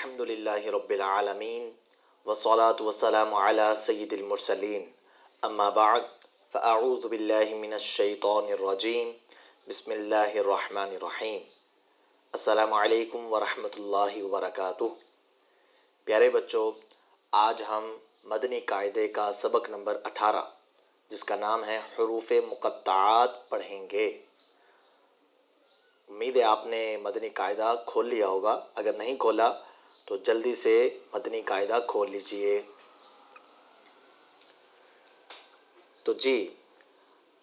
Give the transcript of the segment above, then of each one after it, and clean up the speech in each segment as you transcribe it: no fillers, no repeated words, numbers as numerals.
الحمدللہ رب العالمین والصلاة والسلام علی سید المرسلین اما بعد فاعوذ باللہ من الشیطان الرجیم بسم اللہ الرحمن الرحیم السلام علیکم ورحمۃ اللہ وبرکاتہ۔ پیارے بچوں، آج ہم مدنی قاعدے کا سبق نمبر 18 جس کا نام ہے حروف مقطعات پڑھیں گے۔ امید ہے آپ نے مدنی قاعدہ کھول لیا ہوگا، اگر نہیں کھولا تو جلدی سے مدنی قاعدہ کھول لیجئے۔ تو جی،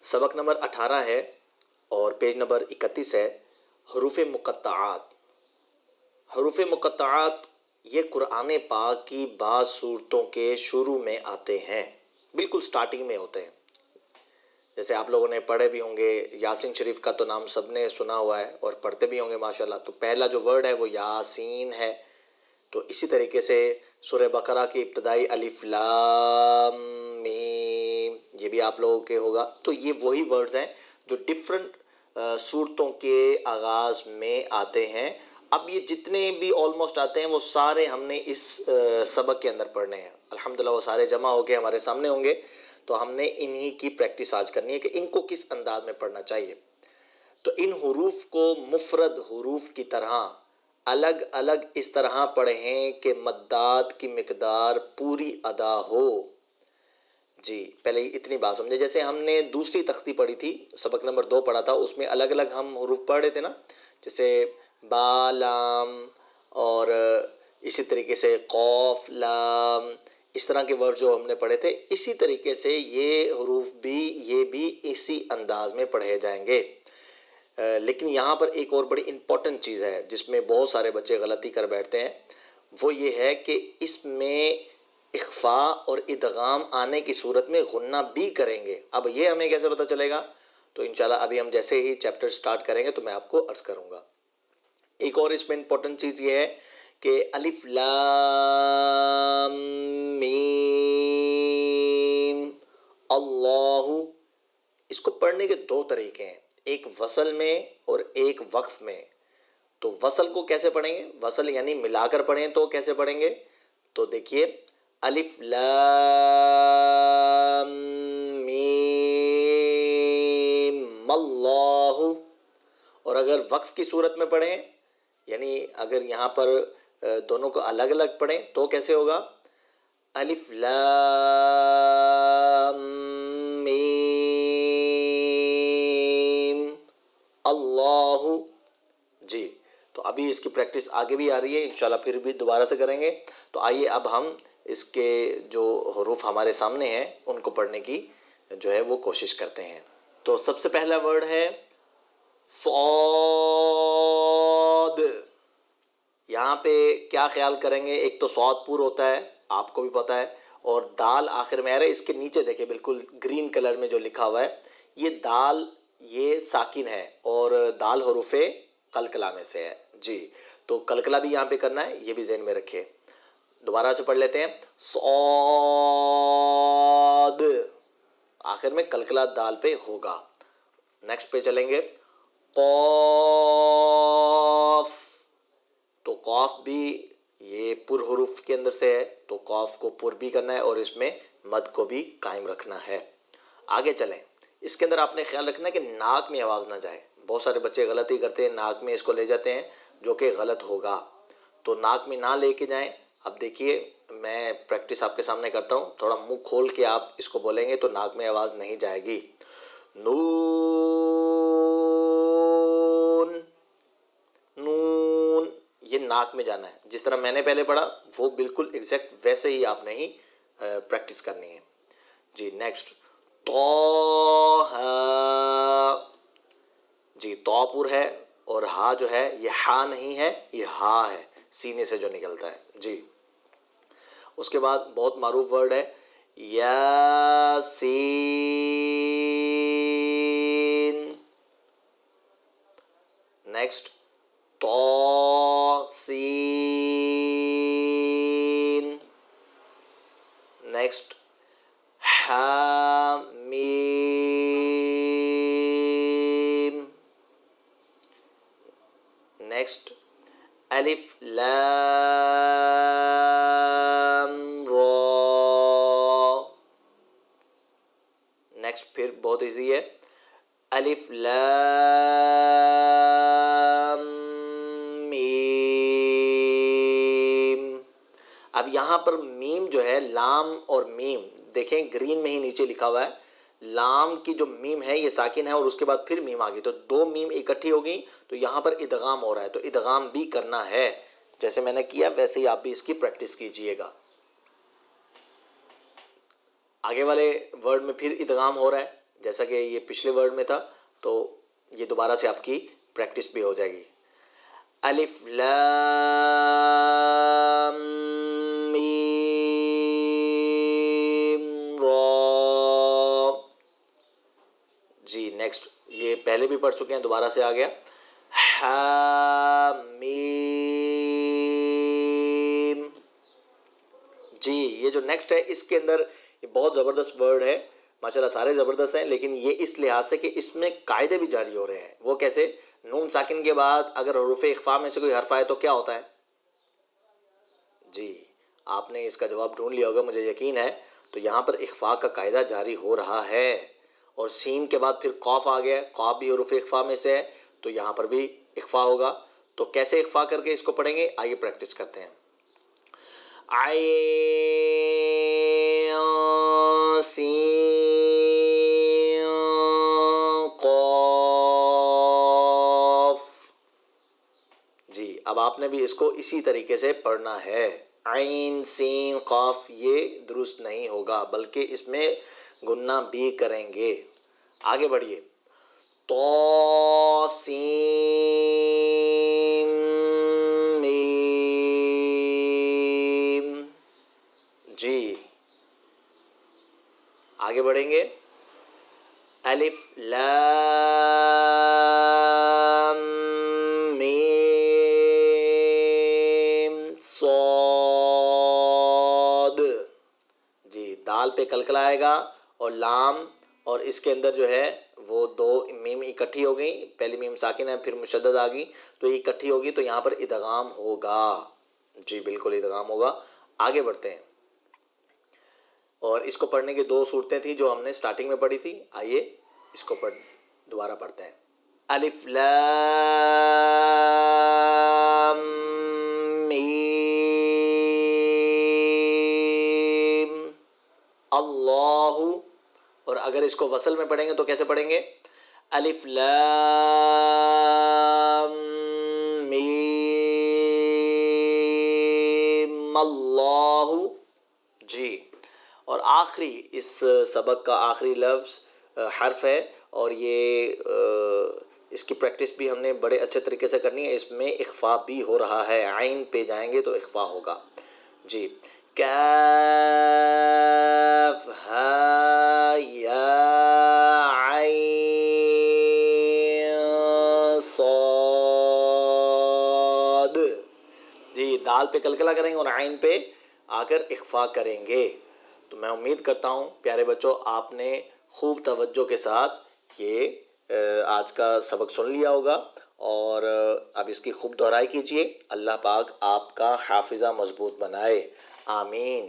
سبق نمبر 18 ہے اور پیج نمبر 31 ہے، حروف مقطعات۔ حروف مقطعات یہ قرآن پاک کی بعض صورتوں کے شروع میں آتے ہیں، بالکل سٹارٹنگ میں ہوتے ہیں۔ جیسے آپ لوگوں نے پڑھے بھی ہوں گے، یاسین شریف کا تو نام سب نے سنا ہوا ہے اور پڑھتے بھی ہوں گے ماشاءاللہ۔ تو پہلا جو ورڈ ہے وہ یاسین ہے۔ تو اسی طریقے سے سورہ بقرہ کی ابتدائی الف لام میم، یہ بھی آپ لوگوں کے ہوگا۔ تو یہ وہی ورڈز ہیں جو ڈفرنٹ صورتوں کے آغاز میں آتے ہیں۔ اب یہ جتنے بھی آلموسٹ آتے ہیں وہ سارے ہم نے اس سبق کے اندر پڑھنے ہیں۔ الحمدللہ وہ سارے جمع ہو کے ہمارے سامنے ہوں گے، تو ہم نے انہی کی پریکٹس آج کرنی ہے کہ ان کو کس انداز میں پڑھنا چاہیے۔ تو ان حروف کو مفرد حروف کی طرح الگ الگ اس طرح پڑھیں کہ مدات کی مقدار پوری ادا ہو۔ جی، پہلے اتنی بات سمجھے۔ جیسے ہم نے دوسری تختی پڑھی تھی، سبق نمبر 2 پڑھا تھا، اس میں الگ الگ ہم حروف پڑھ رہے تھے نا، جیسے با لام اور اسی طریقے سے قوف لام، اس طرح کے ورڈ جو ہم نے پڑھے تھے، اسی طریقے سے یہ حروف بھی اسی انداز میں پڑھے جائیں گے۔ لیکن یہاں پر ایک اور بڑی امپورٹنٹ چیز ہے جس میں بہت سارے بچے غلطی کر بیٹھتے ہیں، وہ یہ ہے کہ اس میں اخفاء اور ادغام آنے کی صورت میں غنہ بھی کریں گے۔ اب یہ ہمیں کیسے پتہ چلے گا؟ تو انشاءاللہ ابھی ہم جیسے ہی چیپٹر سٹارٹ کریں گے تو میں آپ کو عرض کروں گا۔ ایک اور اس میں امپورٹنٹ چیز یہ ہے کہ الف لام میم اللہ، اس کو پڑھنے کے 2 طریقے ہیں، ایک وصل میں اور ایک وقف میں۔ تو وصل کو کیسے پڑھیں گے؟ وصل یعنی ملا کر پڑھیں تو کیسے پڑھیں گے؟ تو دیکھیے، الف لام میم اللہ۔ اور اگر وقف کی صورت میں پڑھیں، یعنی اگر یہاں پر دونوں کو الگ الگ پڑھیں تو کیسے ہوگا؟ الف لام میم اللہ۔ جی، تو ابھی اس کی پریکٹس آگے بھی آ رہی ہے، انشاءاللہ پھر بھی دوبارہ سے کریں گے۔ تو آئیے اب ہم اس کے جو حروف ہمارے سامنے ہیں ان کو پڑھنے کی جو ہے وہ کوشش کرتے ہیں۔ تو سب سے پہلا ورڈ ہے صاد۔ یہاں پہ کیا خیال کریں گے؟ ایک تو صاد پور ہوتا ہے، آپ کو بھی پتہ ہے، اور دال آخر میں آ رہا ہے۔ اس کے نیچے دیکھیں بالکل گرین کلر میں جو لکھا ہوا ہے، یہ دال یہ ساکن ہے اور دال حروف قلقلہ میں سے ہے۔ جی، تو قلقلہ بھی یہاں پہ کرنا ہے، یہ بھی ذہن میں رکھیں۔ دوبارہ سے پڑھ لیتے ہیں، صاد، آخر میں قلقلہ دال پہ ہوگا۔ نیکسٹ پہ چلیں گے، قاف۔ تو قاف بھی یہ پر حروف کے اندر سے ہے، تو قاف کو پر بھی کرنا ہے اور اس میں مد کو بھی قائم رکھنا ہے۔ آگے چلیں، اس کے اندر آپ نے خیال رکھنا ہے کہ ناک میں آواز نہ جائے۔ بہت سارے بچے غلطی کرتے ہیں، ناک میں اس کو لے جاتے ہیں، جو کہ غلط ہوگا۔ تو ناک میں نہ لے کے جائیں۔ اب دیکھیے، میں پریکٹس آپ کے سامنے کرتا ہوں، تھوڑا منہ کھول کے آپ اس کو بولیں گے تو ناک میں آواز نہیں جائے گی۔ نون، نون، یہ ناک میں جانا ہے۔ جس طرح میں نے پہلے پڑھا وہ بالکل ایگزیکٹ ویسے ہی آپ نے ہی پریکٹس کرنی ہے۔ جی، نیکسٹ، طہ۔ جی، طا پر ہے اور ہا جو ہے یہ ہا نہیں ہے، یہ ہا ہے، سینے سے جو نکلتا ہے۔ جی، اس کے بعد بہت معروف ورڈ ہے یاسین۔ نیکسٹ، طاسین۔ نیکسٹ، حامیم۔ نیکسٹ، الف لام را. نیکسٹ پھر بہت ایزی ہے. الف لام میم. اب یہاں پر میم جو ہے، لام اور میم دیکھیں گرین میں ہی نیچے لکھا ہوا ہے. لام کی جو میم ہے یہ ساکن ہے اور اس کے بعد پھر میم آگئی، تو دو میم اکٹھی ہو گئی، تو یہاں پر ادغام ہو رہا ہے. تو ادغام بھی کرنا ہے، جیسے میں نے کیا ویسے ہی آپ بھی اس کی پریکٹس کیجئے گا. آگے والے ورڈ میں پھر ادغام ہو رہا ہے جیسا کہ یہ پچھلے ورڈ میں تھا، تو یہ دوبارہ سے آپ کی پریکٹس بھی ہو جائے گی. الف لام میم را. جی نیکسٹ، یہ پہلے بھی پڑھ چکے ہیں، دوبارہ سے آ گیا. حامیم. جی یہ جو نیکسٹ ہے اس کے اندر یہ بہت زبردست ورڈ ہے، ماشاءاللہ سارے زبردست ہیں، لیکن یہ اس لحاظ سے کہ اس میں قاعدے بھی جاری ہو رہے ہیں. وہ کیسے؟ نون ساکن کے بعد اگر حروف اخفاء میں سے کوئی حرف آئے تو کیا ہوتا ہے؟ جی آپ نے اس کا جواب ڈھونڈ لیا ہوگا مجھے یقین ہے. تو یہاں پر اخفاء کا قاعدہ جاری ہو رہا ہے، اور سین کے بعد پھر قاف آ گیا، قاف بھی حروف اخفاء میں سے ہے، تو یہاں پر بھی اخفاء ہوگا. تو کیسے اخفاء کر کے اس کو پڑھیں گے، آئیے پریکٹس کرتے ہیں. عین سین قاف. جی اب آپ نے بھی اس کو اسی طریقے سے پڑھنا ہے. عین سین قاف یہ درست نہیں ہوگا، بلکہ اس میں گننا بھی کریں گے. آگے بڑھیے. طا سین میم. جی آگے بڑھیں گے. الف لام میم صاد. جی دال پہ کلکلا آئے گا اور لام، اور اس کے اندر جو ہے وہ دو میم اکٹھی ہو گئی، پہلی میم ساکن ہے پھر مشدد آ گئی، تو یہ اکٹھی ہوگی تو یہاں پر ادغام ہوگا. جی بالکل ادغام ہوگا. آگے بڑھتے ہیں، اور اس کو پڑھنے کی دو صورتیں تھیں جو ہم نے سٹارٹنگ میں پڑھی تھی. آئیے اس کو دوبارہ پڑھتے ہیں. الف لام میم اللہ. اور اگر اس کو وصل میں پڑھیں گے تو کیسے پڑھیں گے؟ الف لام میم اللہ. جی اور آخری اس سبق کا آخری لفظ حرف ہے، اور یہ اس کی پریکٹس بھی ہم نے بڑے اچھے طریقے سے کرنی ہے. اس میں اخفاء بھی ہو رہا ہے، عین پہ جائیں گے تو اخفاء ہوگا. جی کاف ہا یا عین صاد. جی دال پہ کلکلا کریں گے اور عین پہ آ کر اخفاء کریں گے. تو میں امید کرتا ہوں پیارے بچوں آپ نے خوب توجہ کے ساتھ یہ آج کا سبق سن لیا ہوگا، اور اب اس کی خوب دہرائی کیجیے. اللہ پاک آپ کا حافظہ مضبوط بنائے. آمین.